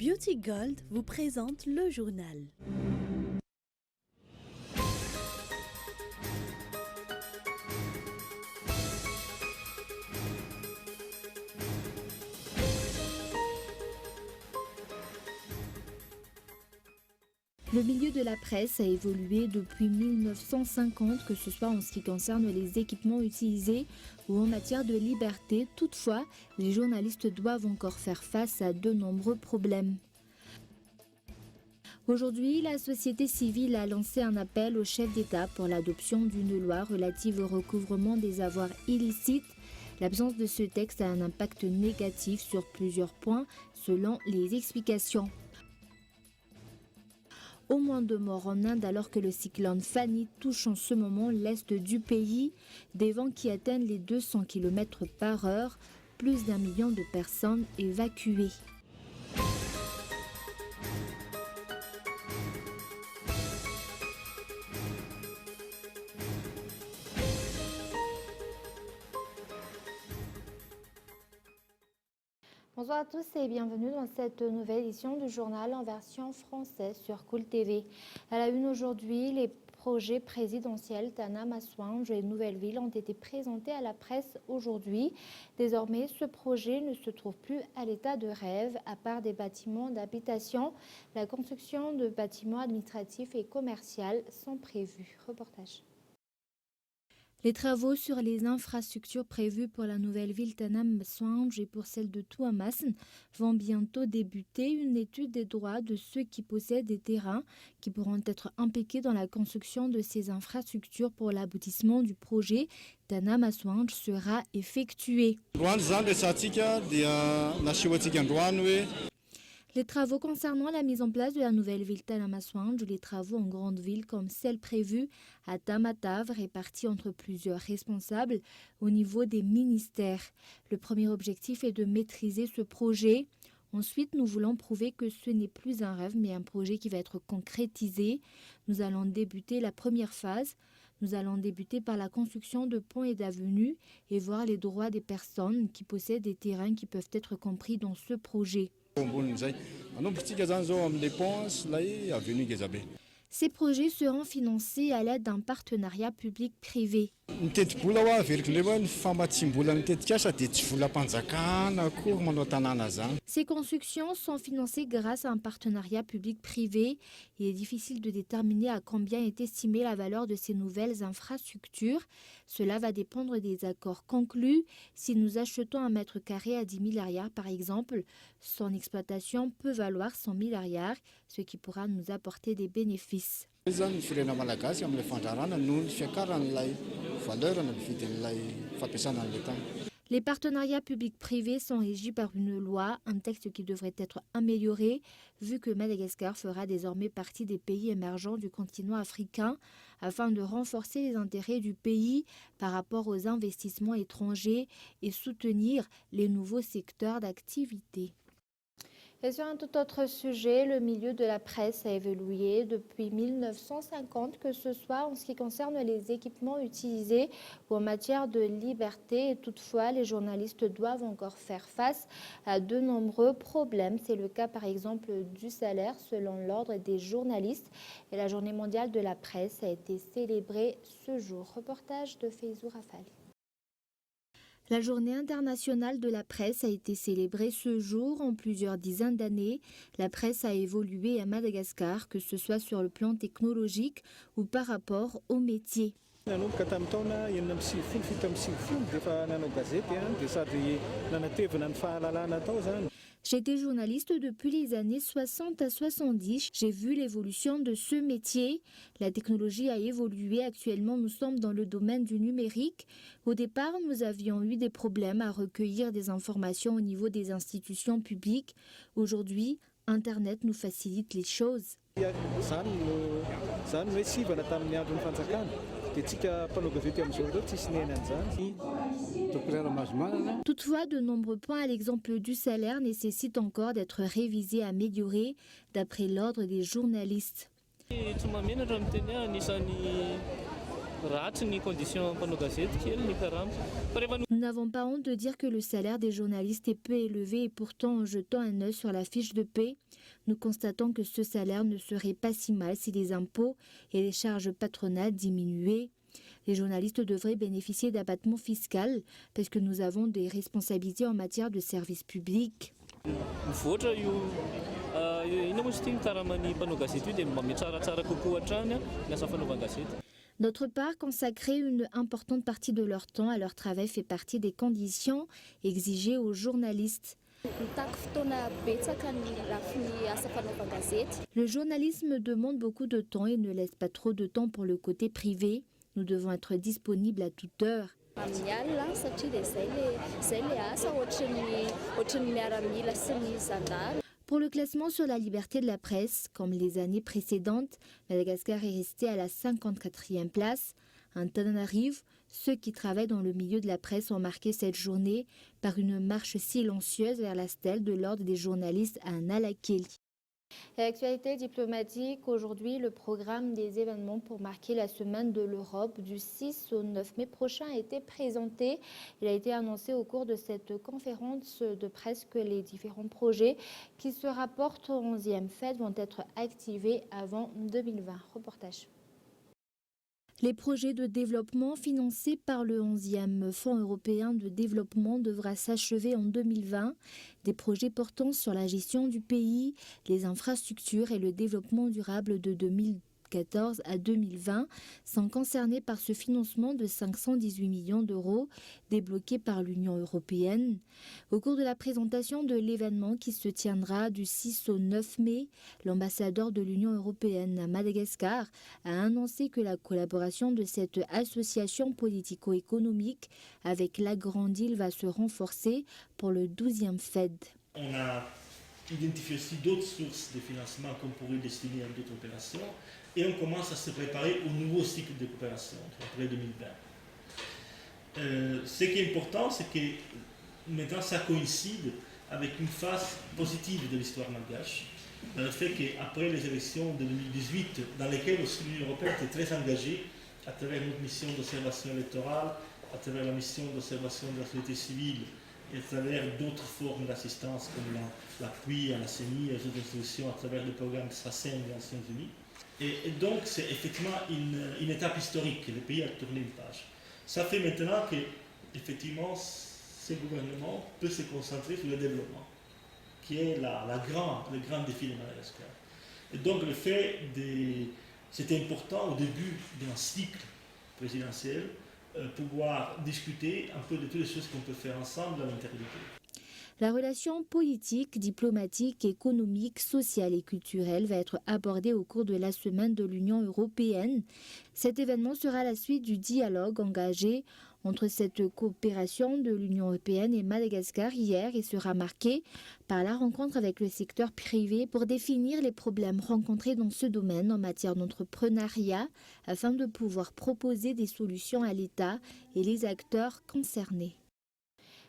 Beauty Gold vous présente le journal. Le milieu de la presse a évolué depuis 1950, que ce soit en ce qui concerne les équipements utilisés ou en matière de liberté. Toutefois, les journalistes doivent encore faire face à de nombreux problèmes. Aujourd'hui, la société civile a lancé un appel au chef d'État pour l'adoption d'une loi relative au recouvrement des avoirs illicites. L'absence de ce texte a un impact négatif sur plusieurs points, selon les explications. Au moins 2 morts en Inde alors que le cyclone Fani touche en ce moment l'est du pays. Des vents qui atteignent les 200 km/h, plus d'1 million de personnes évacuées. Bonsoir à tous et bienvenue dans cette nouvelle édition du journal en version française sur Cool TV. À la une aujourd'hui, les projets présidentiels Tana Massoange et Nouvelle-Ville ont été présentés à la presse aujourd'hui. Désormais, ce projet ne se trouve plus à l'état de rêve. À part des bâtiments d'habitation, la construction de bâtiments administratifs et commerciaux sont prévus. Reportage. Les travaux sur les infrastructures prévues pour la nouvelle ville Tana Massoange et pour celle de Touamassn vont bientôt débuter. Une étude des droits de ceux qui possèdent des terrains qui pourront être impliqués dans la construction de ces infrastructures pour l'aboutissement du projet Tana Massoange sera effectuée. Les travaux concernant la mise en place de la nouvelle ville Tana Massoange, les travaux en grande ville comme celle prévue à Tamatave, répartis entre plusieurs responsables au niveau des ministères. Le premier objectif est de maîtriser ce projet. Ensuite, nous voulons prouver que ce n'est plus un rêve, mais un projet qui va être concrétisé. Nous allons débuter la première phase. Nous allons débuter par la construction de ponts et d'avenues et voir les droits des personnes qui possèdent des terrains qui peuvent être compris dans ce projet. Ces projets seront financés à l'aide d'un partenariat public-privé. Ces constructions sont financées grâce à un partenariat public-privé. Il est difficile de déterminer à combien est estimée la valeur de ces nouvelles infrastructures. Cela va dépendre des accords conclus. Si nous achetons un mètre carré à 10 000 ariars par exemple, son exploitation peut valoir 100 000 ariars, ce qui pourra nous apporter des bénéfices. Les partenariats publics-privés sont régis par une loi, un texte qui devrait être amélioré, vu que Madagascar fera désormais partie des pays émergents du continent africain, afin de renforcer les intérêts du pays par rapport aux investissements étrangers et soutenir les nouveaux secteurs d'activité. Et sur un tout autre sujet, le milieu de la presse a évolué depuis 1950, que ce soit en ce qui concerne les équipements utilisés ou en matière de liberté. Et toutefois, les journalistes doivent encore faire face à de nombreux problèmes. C'est le cas par exemple du salaire selon l'ordre des journalistes. Et la journée mondiale de la presse a été célébrée ce jour. Reportage de Feizou Rafali. La journée internationale de la presse a été célébrée ce jour. En plusieurs dizaines d'années, la presse a évolué à Madagascar, que ce soit sur le plan technologique ou par rapport au métier. J'étais journaliste depuis les années 60 à 70. J'ai vu l'évolution de ce métier. La technologie a évolué. Actuellement, nous sommes dans le domaine du numérique. Au départ, nous avions eu des problèmes à recueillir des informations au niveau des institutions publiques. Aujourd'hui, Internet nous facilite les choses. Toutefois, de nombreux points à l'exemple du salaire nécessitent encore d'être révisés, améliorés, d'après l'ordre des journalistes. Nous n'avons pas honte de dire que le salaire des journalistes est peu élevé et pourtant en jetant un œil sur la fiche de paie, nous constatons que ce salaire ne serait pas si mal si les impôts et les charges patronales diminuaient. Les journalistes devraient bénéficier d'abattement fiscal parce que nous avons des responsabilités en matière de service public. D'autre part, consacrer une importante partie de leur temps à leur travail fait partie des conditions exigées aux journalistes. Le journalisme demande beaucoup de temps et ne laisse pas trop de temps pour le côté privé. Nous devons être disponibles à toute heure. Pour le classement sur la liberté de la presse, comme les années précédentes, Madagascar est resté à la 54e place. Antananarivo, ceux qui travaillent dans le milieu de la presse ont marqué cette journée par une marche silencieuse vers la stèle de l'ordre des journalistes à Nalakeli. L'actualité diplomatique, aujourd'hui, le programme des événements pour marquer la semaine de l'Europe du 6 au 9 mai prochain a été présenté. Il a été annoncé au cours de cette conférence de presse que les différents projets qui se rapportent au 11e FED vont être activés avant 2020. Reportage. Les projets de développement financés par le 11e Fonds européen de développement devra s'achever en 2020. Des projets portant sur la gestion du pays, les infrastructures et le développement durable de 2014 à 2020 sont concernés par ce financement de 518 millions d'euros débloqué par l'Union européenne. Au cours de la présentation de l'événement qui se tiendra du 6 au 9 mai, l'ambassadeur de l'Union européenne à Madagascar a annoncé que la collaboration de cette association politico-économique avec la Grande Île va se renforcer pour le 12e FED. On a identifié aussi d'autres sources de financement qu'on pourrait destiner à d'autres opérations et on commence à se préparer au nouveau cycle de coopération après 2020. Ce qui est important, c'est que maintenant ça coïncide avec une phase positive de l'histoire malgache, dans le fait qu'après les élections de 2018, dans lesquelles l'Union européenne était très engagée à travers notre mission d'observation électorale, à travers la mission d'observation de la société civile et à travers d'autres formes d'assistance comme l'appui à la CENI et aux autres institutions à travers le programme SACEM des Nations Unies. Et donc c'est effectivement une étape historique, le pays a tourné une page. Ça fait maintenant que effectivement ce gouvernement peut se concentrer sur le développement, qui est le grand défi de Madagascar. Et donc le fait c'était important au début d'un cycle présidentiel, pouvoir discuter un peu de toutes les choses qu'on peut faire ensemble à l'intérieur du pays. La relation politique, diplomatique, économique, sociale et culturelle va être abordée au cours de la semaine de l'Union européenne. Cet événement sera la suite du dialogue engagé entre cette coopération de l'Union européenne et Madagascar hier et sera marqué par la rencontre avec le secteur privé pour définir les problèmes rencontrés dans ce domaine en matière d'entrepreneuriat afin de pouvoir proposer des solutions à l'État et les acteurs concernés.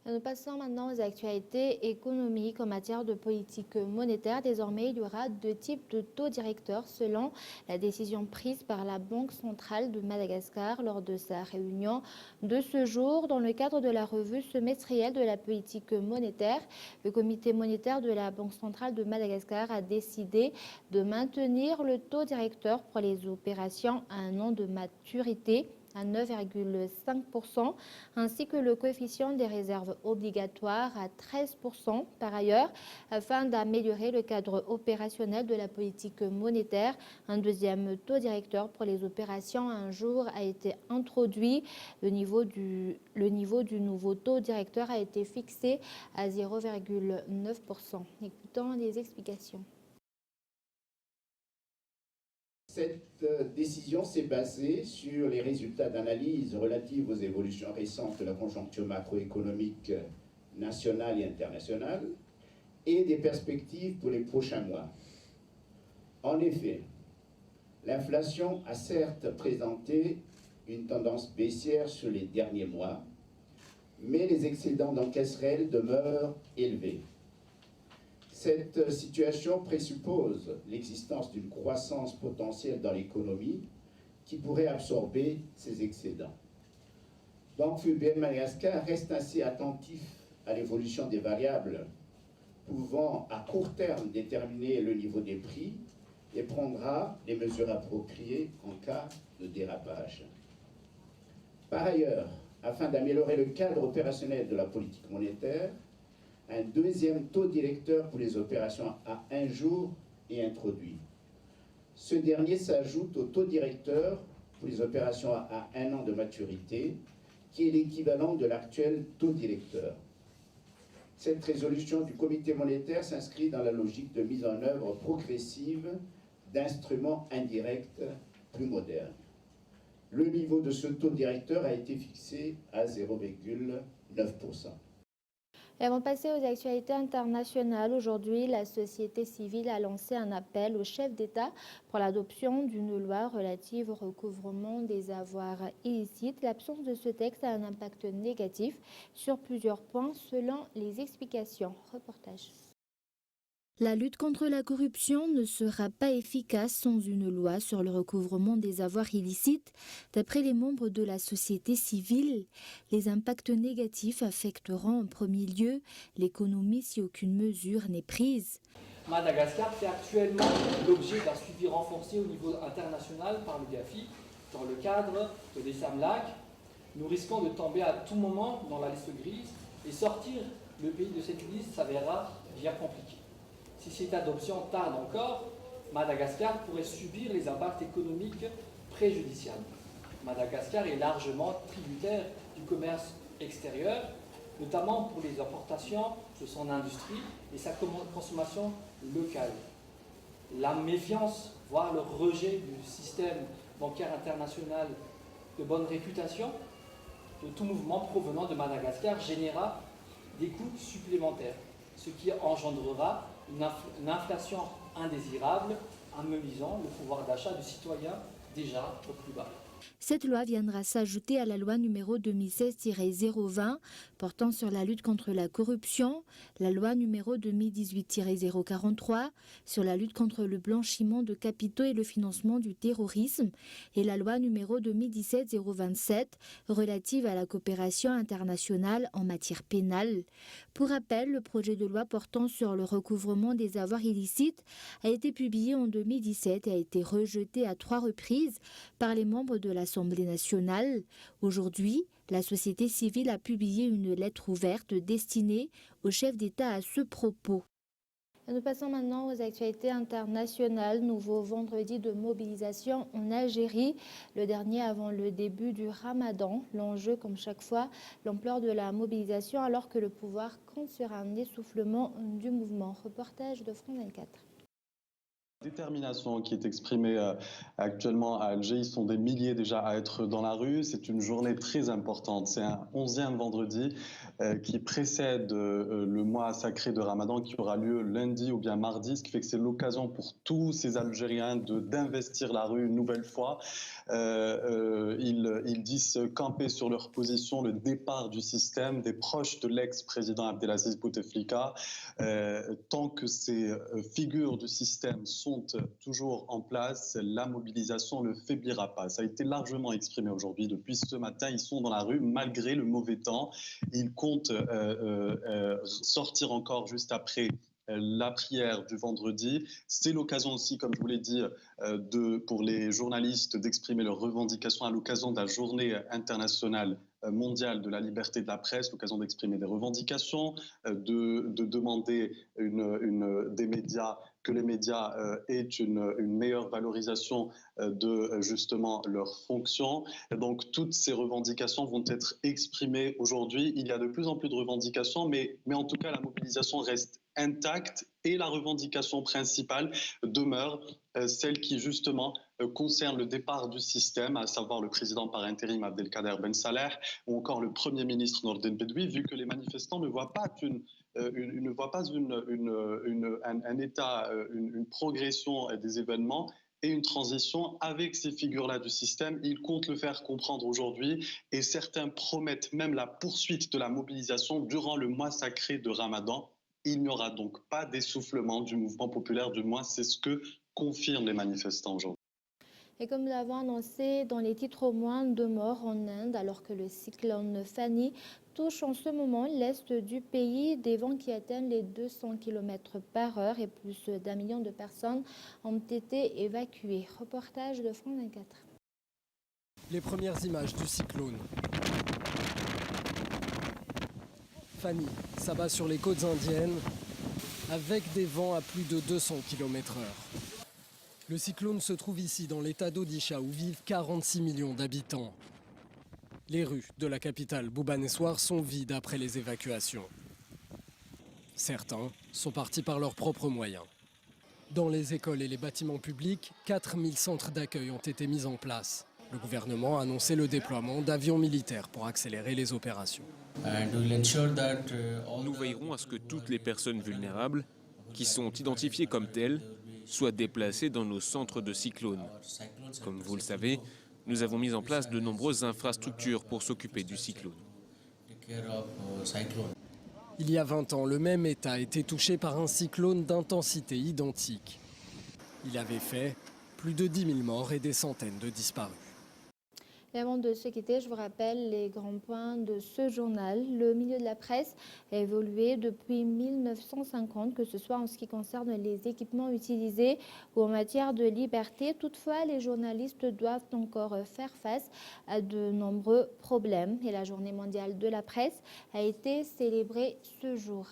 Nous passons maintenant aux actualités économiques en matière de politique monétaire. Désormais, il y aura deux types de taux directeurs selon la décision prise par la Banque centrale de Madagascar lors de sa réunion de ce jour. Dans le cadre de la revue semestrielle de la politique monétaire, le comité monétaire de la Banque centrale de Madagascar a décidé de maintenir le taux directeur pour les opérations à un an de maturité à 9,5%, ainsi que le coefficient des réserves obligatoires à 13%. Par ailleurs, afin d'améliorer le cadre opérationnel de la politique monétaire, un deuxième taux directeur pour les opérations à un jour a été introduit. Le niveau du nouveau taux directeur a été fixé à 0,9%. Écoutons les explications. Cette décision s'est basée sur les résultats d'analyse relatifs aux évolutions récentes de la conjoncture macroéconomique nationale et internationale et des perspectives pour les prochains mois. En effet, l'inflation a certes présenté une tendance baissière sur les derniers mois, mais les excédents d'encaisserelles demeurent élevés. Cette situation présuppose l'existence d'une croissance potentielle dans l'économie qui pourrait absorber ces excédents. Donc FUBM Madagascar reste ainsi attentif à l'évolution des variables pouvant à court terme déterminer le niveau des prix et prendra les mesures appropriées en cas de dérapage. Par ailleurs, afin d'améliorer le cadre opérationnel de la politique monétaire, un deuxième taux directeur pour les opérations à 1 jour est introduit. Ce dernier s'ajoute au taux directeur pour les opérations à 1 an de maturité, qui est l'équivalent de l'actuel taux directeur. Cette résolution du comité monétaire s'inscrit dans la logique de mise en œuvre progressive d'instruments indirects plus modernes. Le niveau de ce taux directeur a été fixé à 0,9%. Et avant de passer aux actualités internationales, aujourd'hui, la société civile a lancé un appel au chef d'État pour l'adoption d'une loi relative au recouvrement des avoirs illicites. L'absence de ce texte a un impact négatif sur plusieurs points selon les explications. Reportage. La lutte contre la corruption ne sera pas efficace sans une loi sur le recouvrement des avoirs illicites. D'après les membres de la société civile, les impacts négatifs affecteront en premier lieu l'économie si aucune mesure n'est prise. Madagascar fait actuellement l'objet d'un suivi renforcé au niveau international par le GAFI dans le cadre de l'ESAMLAC. Nous risquons de tomber à tout moment dans la liste grise et sortir le pays de cette liste s'avérera bien compliqué. Si cette adoption tarde encore, Madagascar pourrait subir les impacts économiques préjudiciables. Madagascar est largement tributaire du commerce extérieur, notamment pour les importations de son industrie et sa consommation locale. La méfiance, voire le rejet du système bancaire international de bonne réputation, de tout mouvement provenant de Madagascar générera des coûts supplémentaires, ce qui engendrera une inflation indésirable, amenuisant le pouvoir d'achat du citoyen déjà au plus bas. Cette loi viendra s'ajouter à la loi numéro 2016-020 portant sur la lutte contre la corruption, la loi numéro 2018-043 sur la lutte contre le blanchiment de capitaux et le financement du terrorisme et la loi numéro 2017-027 relative à la coopération internationale en matière pénale. Pour rappel, le projet de loi portant sur le recouvrement des avoirs illicites a été publié en 2017 et a été rejeté à 3 reprises par les membres de l'Assemblée nationale. Aujourd'hui, la société civile a publié une lettre ouverte destinée au chef d'État à ce propos. Nous passons maintenant aux actualités internationales. Nouveau vendredi de mobilisation en Algérie, le dernier avant le début du Ramadan. L'enjeu, comme chaque fois, l'ampleur de la mobilisation alors que le pouvoir compte sur un essoufflement du mouvement. Reportage de France 24. La détermination qui est exprimée actuellement à Alger, ils sont des milliers déjà à être dans la rue. C'est une journée très importante. C'est un 11e vendredi qui précède le mois sacré de Ramadan qui aura lieu lundi ou bien mardi, ce qui fait que c'est l'occasion pour tous ces Algériens d'investir la rue une nouvelle fois. Ils disent camper sur leur position le départ du système, des proches de l'ex-président Abdelaziz Bouteflika. Tant que ces figures du système sont toujours en place, la mobilisation ne faiblira pas. Ça a été largement exprimé aujourd'hui. Depuis ce matin, ils sont dans la rue malgré le mauvais temps. Ils comptent sortir encore juste après la prière du vendredi. C'est l'occasion aussi, comme je vous l'ai dit, pour les journalistes d'exprimer leurs revendications à l'occasion de la journée internationale mondiale de la liberté de la presse, l'occasion d'exprimer des revendications, de demander des médias, que les médias aient une meilleure valorisation de justement leurs fonctions. Donc toutes ces revendications vont être exprimées aujourd'hui. Il y a de plus en plus de revendications, mais en tout cas la mobilisation reste intacte et la revendication principale demeure celle qui justement concerne le départ du système, à savoir le président par intérim Abdelkader Ben Salah ou encore le Premier ministre Nordin Bedoui, vu que les manifestants ne voient pas un état, une progression des événements et une transition avec ces figures-là du système. Ils comptent le faire comprendre aujourd'hui et certains promettent même la poursuite de la mobilisation durant le mois sacré de Ramadan. Il n'y aura donc pas d'essoufflement du mouvement populaire, du moins c'est ce que confirment les manifestants aujourd'hui. Et comme nous l'avons annoncé dans les titres, au moins 2 morts en Inde alors que le cyclone Fani touche en ce moment l'est du pays. Des vents qui atteignent les 200 km/h et plus d'1 million de personnes ont été évacuées. Reportage de France 24. Les premières images du cyclone. Fani s'abat sur les côtes indiennes avec des vents à plus de 200 km/h. Le cyclone se trouve ici dans l'état d'Odisha où vivent 46 millions d'habitants. Les rues de la capitale Bhubaneswar sont vides après les évacuations. Certains sont partis par leurs propres moyens. Dans les écoles et les bâtiments publics, 4000 centres d'accueil ont été mis en place. Le gouvernement a annoncé le déploiement d'avions militaires pour accélérer les opérations. Nous veillerons à ce que toutes les personnes vulnérables, qui sont identifiées comme telles, soient déplacées dans nos centres de cyclone. Comme vous le savez, nous avons mis en place de nombreuses infrastructures pour s'occuper du cyclone. Il y a 20 ans, le même État était touché par un cyclone d'intensité identique. Il avait fait plus de 10 000 morts et des centaines de disparus. Et avant de se quitter, je vous rappelle les grands points de ce journal. Le milieu de la presse a évolué depuis 1950, que ce soit en ce qui concerne les équipements utilisés ou en matière de liberté. Toutefois, les journalistes doivent encore faire face à de nombreux problèmes. Et la Journée mondiale de la presse a été célébrée ce jour.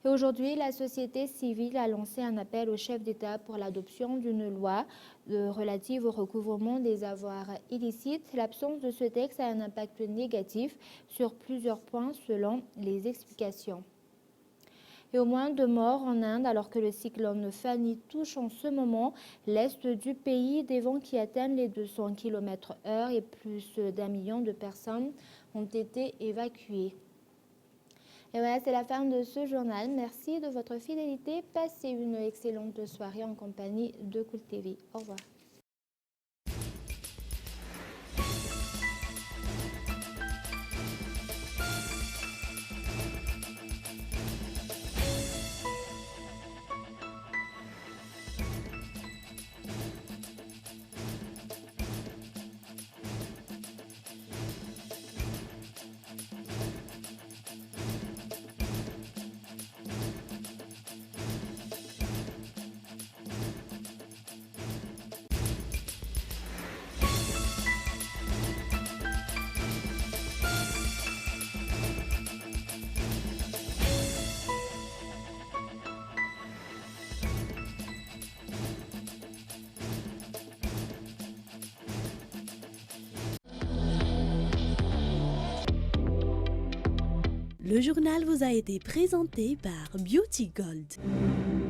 Et aujourd'hui, la société civile a lancé un appel au chef d'État pour l'adoption d'une loi relative au recouvrement des avoirs illicites. L'absence de ce texte a un impact négatif sur plusieurs points selon les explications. Et au moins 2 morts en Inde alors que le cyclone Fani touche en ce moment l'est du pays. Des vents qui atteignent les 200 km/h et plus d'1 million de personnes ont été évacuées. Et voilà, c'est la fin de ce journal. Merci de votre fidélité. Passez une excellente soirée en compagnie de Cool TV. Au revoir. Le journal vous a été présenté par Beauty Gold.